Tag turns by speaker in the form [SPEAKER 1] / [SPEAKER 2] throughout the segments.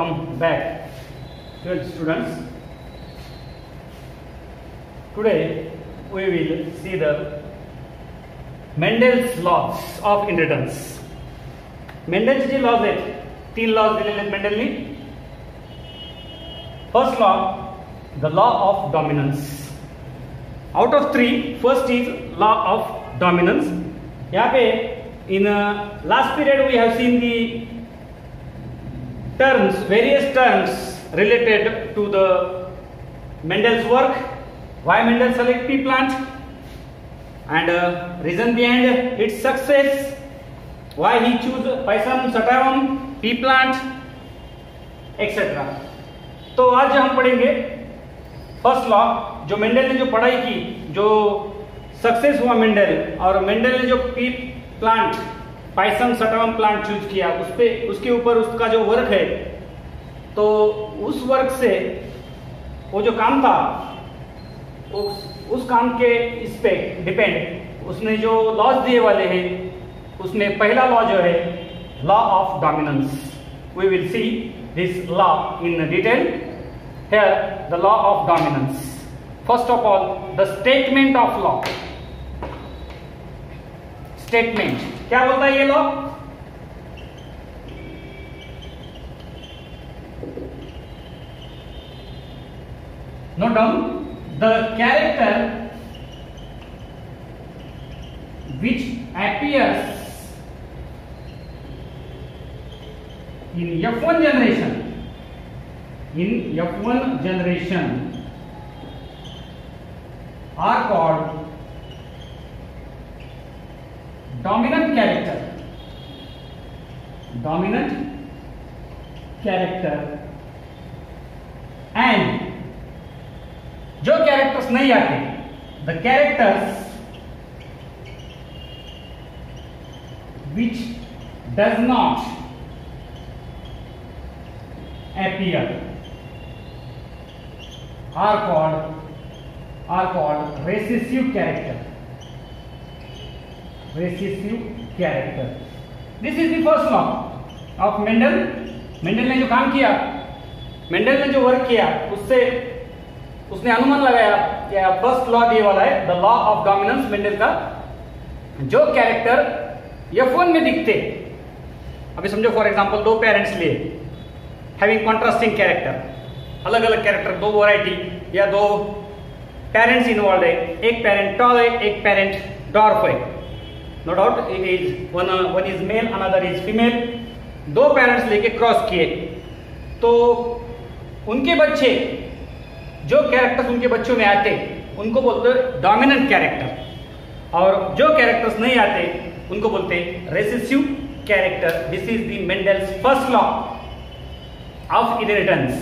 [SPEAKER 1] welcome back, 12 students. Today we will see the Mendel's laws of inheritance. मेंडलचे जे laws आहेत, 3 laws दिलेले आहेत मेंडलनी. First law, the law of dominance. Out of 3, first is law of dominance. यहाँ पे in last period we have seen the terms, various terms related to the Mendel's work, why Mendel select pea plant, and reason behind its success, why he choose Pisum sativum pea plant, etc. तो आज हम पढ़ेंगे first law. जो Mendel ने जो पढ़ाई की, जो सक्सेस हुआ मेंडल, और मेंडल ने जो pea plant Pisum sativum plant choose किया, उसके ऊपर उसका जो वर्क है, तो उस वर्क से वो जो काम था, उस काम के इस पे डिपेंड उसने जो लॉज दिए वाले हैं, उसमें पहला लॉ जो है law of dominance. We will see this law in detail. Here the law of dominance. First of all the statement of law. Statement क्या बोलता है ये law? Note down. The character which appears in F1 generation are called dominant character, and जो characters नहीं आते, the characters which does not appear are called recessive character. This is the first law of Mendel. Mendel ने जो काम किया, Mendel ने जो work किया, उसने अनुमान लगाया कि फर्स्ट लॉ दिए वाला है the law of dominance Mendel का. जो कैरेक्टर F1 में दिखते, अभी समझो फॉर एग्जांपल 2 पेरेंट्स लिए, हैविंग कॉन्ट्रास्टिंग कैरेक्टर, अलग अलग कैरेक्टर, 2 वैरायटी या 2 पेरेंट्स इन्वॉल्व है, एक पेरेंट टॉल है, एक पेरेंट डॉर्फ है. No doubt it is one is male, another is female. 2 parents लेके क्रॉस किए, तो उनके बच्चे, जो कैरेक्टर्स उनके बच्चों में आते, उनको बोलते डोमिनेंट कैरेक्टर, और जो कैरेक्टर्स नहीं आते उनको बोलते recessive character. This is the Mendel's first law of inheritance.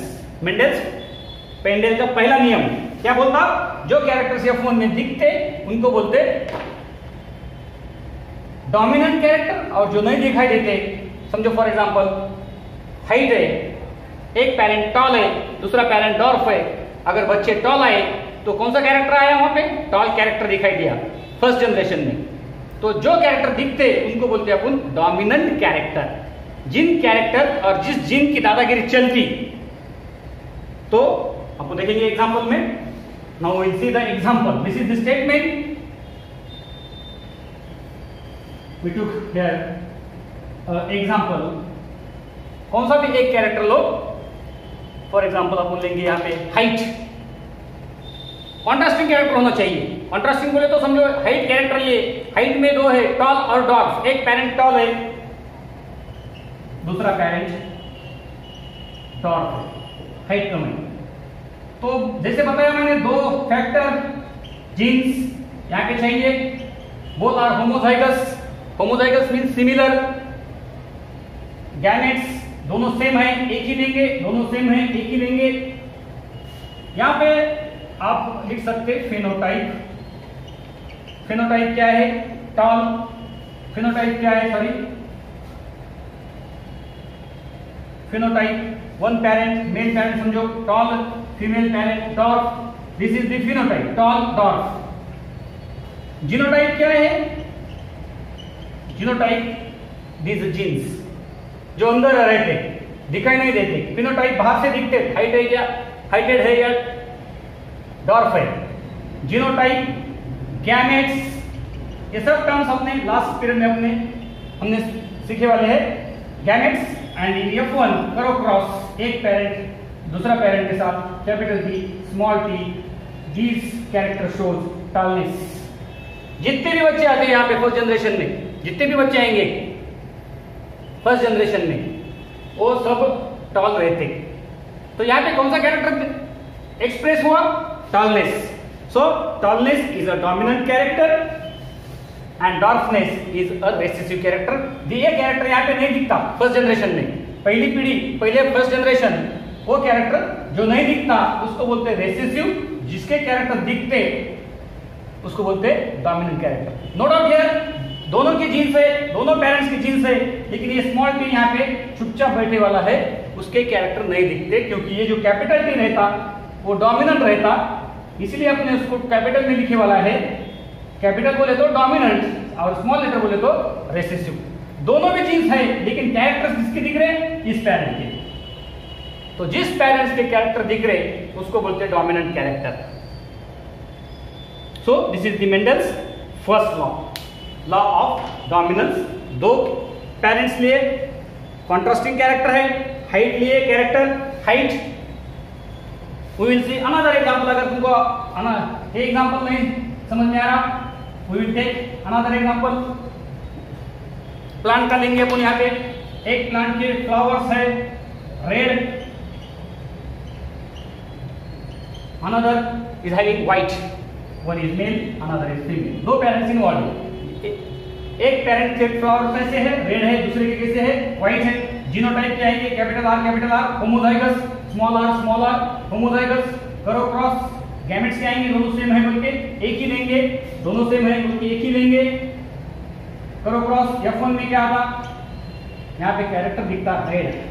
[SPEAKER 1] Mendel का पहला नियम क्या बोलता? जो कैरेक्टर्स F1 में दिखते उनको बोलते डोमिनेंट कैरेक्टर, और जो नहीं दिखाई देते, समझो फॉर एग्जांपल हाइट है, एक पेरेंट टॉल है, दूसरा पेरेंट डॉर्फ है. अगर बच्चे टॉल आए तो कौन सा कैरेक्टर आया वहां पे? टॉल कैरेक्टर दिखाई दिया फर्स्ट जनरेशन में. तो जो कैरेक्टर दिखते उनको बोलते हैं अपन डोमिनेंट कैरेक्टर. जिन कैरेक्टर और जिस जिन की दादागिरी चलती, तो आपको देखेंगे एग्जांपल में. Now will see the example. This is the statement. We took here example. कौन सा भी एक कैरेक्टर लो, फॉर एग्जांपल अपन लेंगे यहाँ पे हाइट. कॉन्ट्रास्टिंग कैरेक्टर होना चाहिए. कॉन्ट्रास्टिंग बोले तो समझो हाइट कैरेक्टर लिए, हाइट में 2 है, टॉल और डॉर्फ. एक पेरेंट टॉल है, दूसरा पेरेंट डॉर्फ है, हाइट कम है. तो जैसे बताया मैंने, 2 फैक्टर जीन्स यहाँ पे चाहिए. Both are homozygous. Homozygous means similar. Gametes दोनों सेम है, एक ही लेंगे. दोनों सेम है, एक ही लेंगे. यहाँ पे आप लिख सकते फेनोटाइप. फेनोटाइप क्या है? टॉल. फेनोटाइप क्या है? Sorry, phenotype 1 parent, male parent समझो tall, female parent dwarf. This is the phenotype, tall dwarf. Genotype क्या है? जीनोटाइप, these genes जो अंदर रहते, दिखाई नहीं देते। फिनोटाइप बाहर से दिखते, हाइट है या हाइटेड है या डॉर्फ है। जीनोटाइप, गैमेट्स, ये सब टर्म्स अपने लास्ट पीरियड में हमने सीखे वाले हैं। गैमेट्स एंड इन F1 करो क्रॉस, एक पेरेंट दूसरा पेरेंट के साथ, capital T, small t, these character shows tallness। जितने भी बच्चे आते हैं यहाँ पे फर्स्ट जनरेशन में, जितने भी बच्चे आएंगे फर्स्ट जनरेशन में, वो सब टॉल रहते। तो यहाँ पे कौन सा कैरेक्टर एक्सप्रेस हुआ? Tallness. So tallness is a dominant character and dwarfness is a recessive character. ये कैरेक्टर यहाँ पे नहीं दिखता फर्स्ट जनरेशन में। पहली पीढ़ी, पहले फर्स्ट जनरेशन, वो कैरेक्टर जो नहीं दिखता उसको बोलते रेसेसिव, जिसके कैरेक्टर दिखते उसको बोलते dominant character. No doubt here दोनों की जीन्स है, दोनों पेरेंट्स की जीन्स है, लेकिन ये स्मॉल टी यहाँ पे चुपचाप बैठे वाला है, उसके कैरेक्टर नहीं दिखते, क्योंकि ये जो कैपिटल टी रहता वो डोमिनेंट रहता, इसलिए अपने उसको कैपिटल में लिखे वाला है। कैपिटल बोले तो डोमिनेंट और स्मॉल लेटर बोले तो रेसेसिव। दोनों में जीन्स है, लेकिन कैरेक्टर्स किसके दिख रहे हैं? इस पेरेंट के। तो जिस पेरेंट्स के कैरेक्टर दिख रहे उसको बोलते हैं dominant character. So this is the Mendel's first law of dominance. दो पेरेंट्स लिए कॉन्ट्रास्टिंग कैरेक्टर है, हाइट लिए character height. We will see another example. अगर तुमको एग्जांपल नहीं समझ में आ रहा, we will take another example. Plant का लेंगे अपन यहाँ पे। एक प्लांट के फ्लावर्स है red, another is having white, one is male, another is female। दो पेरेंट्स इन्वॉल्व। एक पेरेंट के फ्लावर कैसे है? रेड है, दूसरे के कैसे है? व्हाइट है। जीनोटाइप क्या है? Capital R, homozygous, small R, homozygous. करो क्रॉस, गैमेट्स क्या आएंगे? दोनों सेम है बोल के एक ही लेंगे, दोनों सेम है बोल के एक ही लेंगे। करो क्रॉस, F1 में क्या आता? यहाँ पे कैरेक्टर दिखता रेड।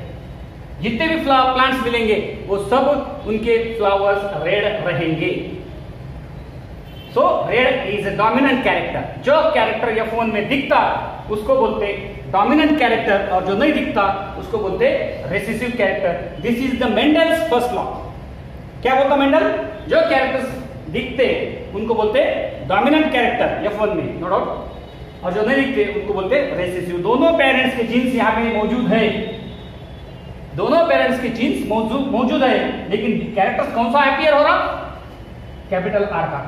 [SPEAKER 1] जितने भी प्लांट्स मिलेंगे वो सब उनके फ्लावर्स रेड रहेंगे। So red is a dominant character. जो कैरेक्टर F1 में दिखता उसको बोलते डोमिनेंट कैरेक्टर, और जो नहीं दिखता उसको बोलते recessive character. This is the Mendel's first law. क्या बोलता मेंडल? जो कैरेक्टर्स दिखते उनको बोलते डोमिनेंट कैरेक्टर F1 में, नो डाउट, और जो नहीं दिखते उनको बोलते रेसेसिव। दोनों पेरेंट्स के जीन्स यहाँ पे मौजूद है, दोनों पेरेंट्स की जीन्स मौजूद है, लेकिन कैरेक्टर्स कौन सा अपीयर हो रहा? कैपिटल आर का।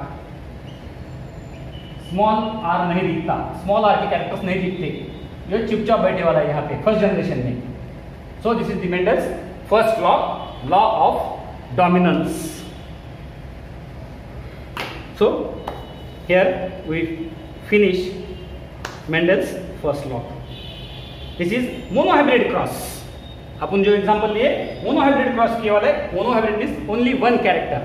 [SPEAKER 1] स्मॉल आर नहीं दिखता, स्मॉल आर के कैरेक्टर्स नहीं दिखते, ये चुपचाप बैठे वाला है यहाँ पे फर्स्ट जनरेशन में। So this is the Mendel's first law of dominance. So here we finish Mendel's first law. This is monohybrid cross. अपन जो एग्जांपल लिए मोनोहाइब्रिड क्रॉस किए वाले, monohybrid means only one character,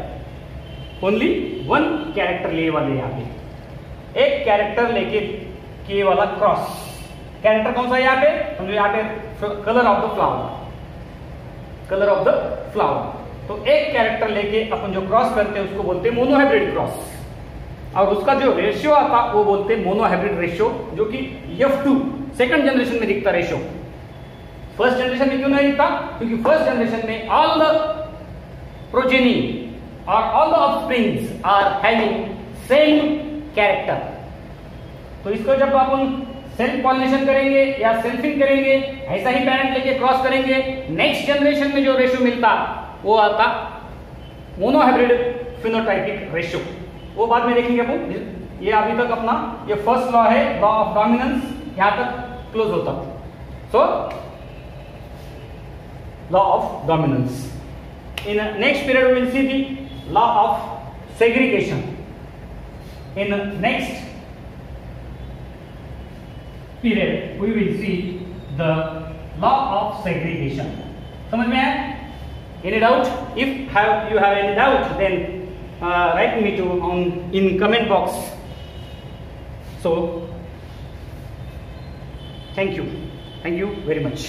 [SPEAKER 1] only one character लिए वाले। यहाँ पे एक कैरेक्टर लेके किए वाला क्रॉस। कैरेक्टर कौन सा है यहाँ पे? समझो यहाँ पे colour of the flower, colour of the flower. तो एक कैरेक्टर लेके अपन जो क्रॉस करते हैं उसको बोलते हैं मोनोहाइब्रिड क्रॉस, और उसका जो रेशियो आता वो बोलते हैं मोनोहाइब्रिड रेशियो, जो कि F2 सेकंड जनरेशन में दिखता रेशियो। फर्स्ट जनरेशन में क्यों नहीं दिखता? क्योंकि फर्स्ट जनरेशन में ऑल द प्रोजेनी और all the offsprings are having same character. तो इसको जब अपन सेल्फ पॉलिनेशन करेंगे या सेल्फिंग करेंगे, ऐसा ही पेरेंट लेके क्रॉस करेंगे, नेक्स्ट जनरेशन में जो रेशियो मिलता वो आता मोनोहाइब्रिड फिनोटाइपिक रेशियो। वो बाद में देखेंगे अपन। ये अभी तक अपना ये फर्स्ट लॉ है, लॉ ऑफ डोमिनेंस, यहां तक क्लोज होता। सो law of dominance. In next period we will see the law of segregation. In next period we will see the law of segregation. समझ में आया? Any doubt? If you have any doubt, then write me to in comment box. So thank you very much.